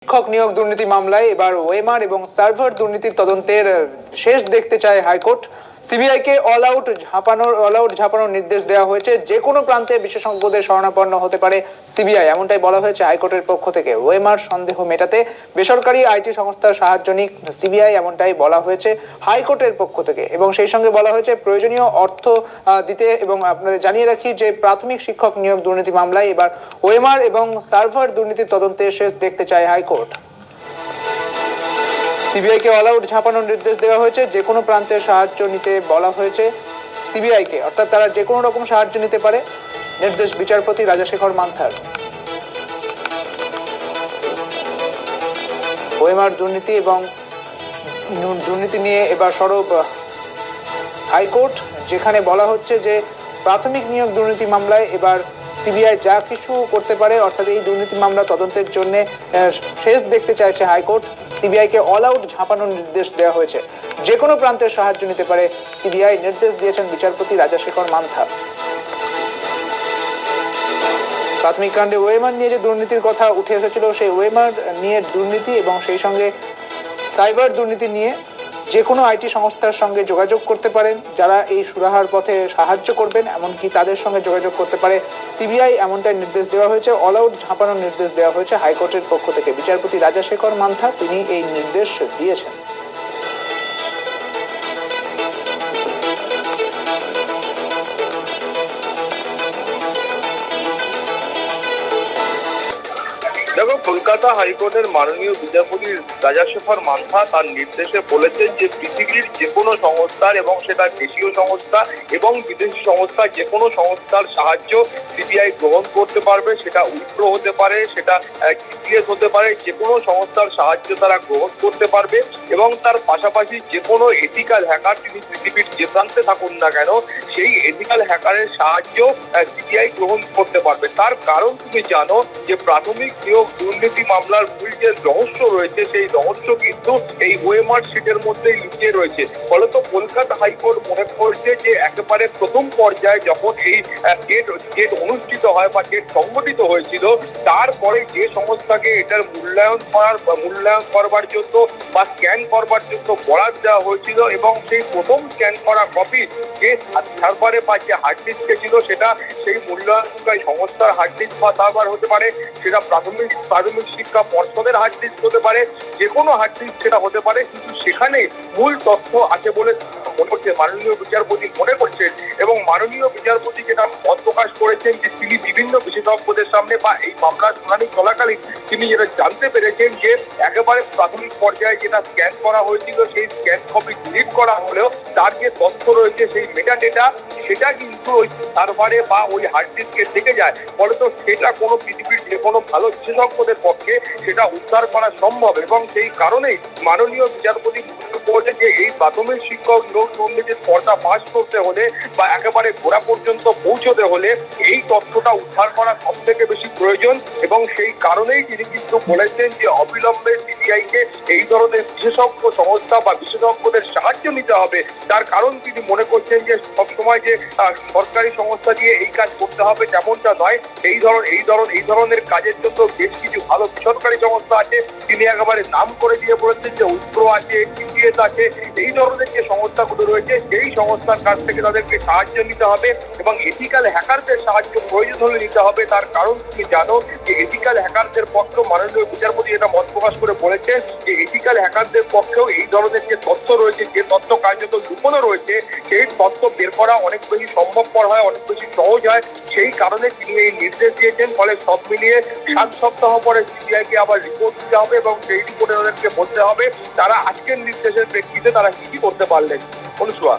শিক্ষক নিয়োগ দুর্নীতি মামলায় এবার ওএমআর এবং সার্ভার দুর্নীতির তদন্তের শেষ দেখতে চায় হাইকোর্ট। সিবিআইকে অল আউট ঝাঁপানোর নির্দেশ দেওয়া হয়েছে। যে কোনো প্রান্তে বিশেষজ্ঞদের শরণাপন্ন হতে পারে সিবিআই, এমনটাই বলা হয়েছে হাইকোর্টের পক্ষ থেকে। ওএমআর সন্দেহ মেটাতে বেসরকারি আইটি সংস্থার সাহায্য নিক সিবিআই, এমনটাই বলা হয়েছে হাইকোর্টের পক্ষ থেকে। এবং সেই সঙ্গে বলা হয়েছে প্রয়োজনীয় অর্থ দিতে। এবং আপনাদের জানিয়ে রাখি যে প্রাথমিক শিক্ষক নিয়োগ দুর্নীতি মামলায় এবার ওএমআর এবং সার্ভার দুর্নীতির তদন্তে শেষ দেখতে চায় হাইকোর্ট। সিবিআইকে অল আউট ঝাঁপানোর নির্দেশ দেওয়া হয়েছে। যে কোনো প্রান্তে সাহায্য নিতে বলা হয়েছে সিবিআইকে, অর্থাৎ তারা যে কোনো রকম সাহায্য নিতে পারে। নির্দেশ বিচারপতি রাজাশেখর মান্থার। ওএমআর দুর্নীতি এবং দুর্নীতি নিয়ে এবার সরব হাইকোর্ট, যেখানে বলা হচ্ছে যে প্রাথমিক নিয়োগ দুর্নীতি মামলায় এবার সিবিআই যা কিছু করতে পারে, অর্থাৎ এই দুর্নীতি মামলা তদন্তের জন্য শেষ দেখতে চাইছে হাইকোর্ট। সিবিআইকে অল আউট ঝাঁপানোর নির্দেশ দেওয়া হয়েছে। যে কোনো প্রান্তের সাহায্য নিতে পারে সিবিআই, নির্দেশ দিয়েছেন বিচারপতি রাজাশেখর মান্থা। প্রাথমিক কাণ্ডে ওএমআর নিয়ে যে দুর্নীতির কথা উঠে এসেছিল, সেই ওএমআর নিয়ে দুর্নীতি এবং সেই সঙ্গে সাইবার দুর্নীতি নিয়ে যে কোনো আইটি সংস্থার সঙ্গে যোগাযোগ করতে পারেন যারা এই সুরাহার পথে সাহায্য করবেন, এমনকি তাদের সঙ্গে যোগাযোগ করতে পারে সিবিআই, এমনটাই নির্দেশ দেওয়া হয়েছে। অল আউট ঝাঁপানোর নির্দেশ দেওয়া হয়েছে হাইকোর্টের পক্ষ থেকে। বিচারপতি রাজাশেখর মান্থা তিনি এই নির্দেশ দিয়েছেন। দেখো, কলকাতা হাইকোর্টের মাননীয় বিচারপতি রাজাশেখর মান্থা তার নির্দেশে বলেছেন যে পৃথিবীর যে কোনো সংস্থার, এবং সেটা দেশীয় সংস্থা এবং বিদেশি সংস্থা, যে কোনো সংস্থার সাহায্য সিবিআই গ্রহণ করতে পারবে। সেটা উইপ্রো হতে পারে, সেটা টিপিএস হতে পারে, যে কোনো সংস্থার সাহায্য তারা গ্রহণ করতে পারবে। এবং তার পাশাপাশি যে কোনো এথিক্যাল হ্যাকার তিনি পৃথিবীর যে প্রান্তে থাকুন না কেন, সেই এথিক্যাল হ্যাকারের সাহায্য সিবিআই গ্রহণ করতে পারবে। তার কারণ তুমি জানো যে প্রাথমিক নিয়োগ দুর্নীতি মামলার মূল যে রহস্য রয়েছে, সেই রহস্য কিন্তু এই ওএমআর শিটের মধ্যেই লুকিয়ে রয়েছে। ফলত কলকাতা হাইকোর্ট মনে করছে যে একেবারে প্রথম পর্যায়ে যখন এই টেট অনুষ্ঠিত হয় বা টেট সংগঠিত হয়েছিল, তারপরে যে সংস্থাকে এটার মূল্যায়ন করবার জন্য বা স্ক্যান করবার জন্য বরাদ দেওয়া হয়েছিল, এবং সেই প্রথম স্ক্যান করা কপি যে সার্ভারে বা যে হার্ড ডিস্কে ছিল, সেটা সেই মূল্যায়নকারী সংস্থার হার্ড ডিস্ক বা সার্ভার হতে পারে, সেটা প্রাথমিক শিক্ষা পর্ষদের হার্ড ডিস্ক হতে পারে, যে কোনো হার্ড ডিস্ক সেটা হতে পারে। কিন্তু সেখানে মূল তথ্য আছে বলে মনে করছে মাননীয় বিচারপতি মনে করছেন। এবং মাননীয় বিচারপতি যেটা মত প্রকাশ করেছেন যে তিনি বিভিন্ন বিশেষজ্ঞদের সামনে বা এই মামলার শুনানি চলাকালীন তিনি যেটা জানতে পেরেছেন যে একেবারে প্রাথমিক পর্যায়ে যেটা স্ক্যান করা হয়েছিল, সেই স্ক্যান কপি ডিলিট করা হলেও তার যে তথ্য রয়েছে, সেই মেটা ডেটা, সেটা কিন্তু ওই সার্ভারে বা ওই হার্ড ডিস্কে থেকে যায়। ফলত সেটা কোনো পৃথিবীর যে কোনো ভালো বিশেষজ্ঞদের পক্ষে সেটা উদ্ধার করা সম্ভব। এবং সেই কারণেই মাননীয় বিচারপতি বলেন যে এই প্রাথমিক শিক্ষক নিয়োগ দুর্নীতির পর্দা ফাঁস করতে হলে বা একেবারে গোড়া পর্যন্ত পৌঁছতে হলে এই তথ্যটা উদ্ধার করা সব থেকে বেশি প্রয়োজন। এবং সেই কারণেই তিনি কিন্তু বলেছেন যে অবিলম্বে সিবিআইকে এই ধরনের বিশেষজ্ঞ সংস্থা বা বিশেষজ্ঞদের সাহায্য নিতে হবে। তার কারণ তিনি মনে করছেন যে সবসময় যে সরকারি সংস্থা দিয়ে এই কাজ করতে হবে তেমনটা নয়। এই ধরনের কাজের জন্য বেশ কিছু ভালো বেসরকারি সংস্থা আছে। তিনি একেবারে নাম করে দিয়ে বলেছেন যে উইপ্রো আছে, টিপিএস আছে, এই ধরনের যে সংস্থাগুলো রয়েছে সেই সংস্থার কাছ থেকে তাদেরকে সাহায্য নিতে হবে। এবং এথিক্যাল হ্যাকারদের সাহায্য প্রয়োজন হলে নিতে হবে। তার কারণ তুমি জানো যে এথিক্যাল হ্যাকারদের পক্ষেও মাননীয় বিচারপতি এটা মত প্রকাশ করে বলেছেন যে এথিক্যাল হ্যাকারদের পক্ষেও এই ধরনের যে তথ্য রয়েছে, যে তথ্য কার্যত লুকোনো রয়েছে, সেই তথ্য বের করা অনেক বেশি সম্ভবপর হয়, অনেক বেশি সহজ হয়। সেই কারণে তিনি এই নির্দেশ দিয়েছেন। ফলে সব মিলিয়ে 7 সপ্তাহ পরে সিবিআইকে আবার রিপোর্ট দিতে হবে এবং সেই রিপোর্টে তাদেরকে বলতে হবে তারা আজকের নির্দেশের প্রেক্ষিতে তারা কি করতে পারলেন। অনুসুয়া।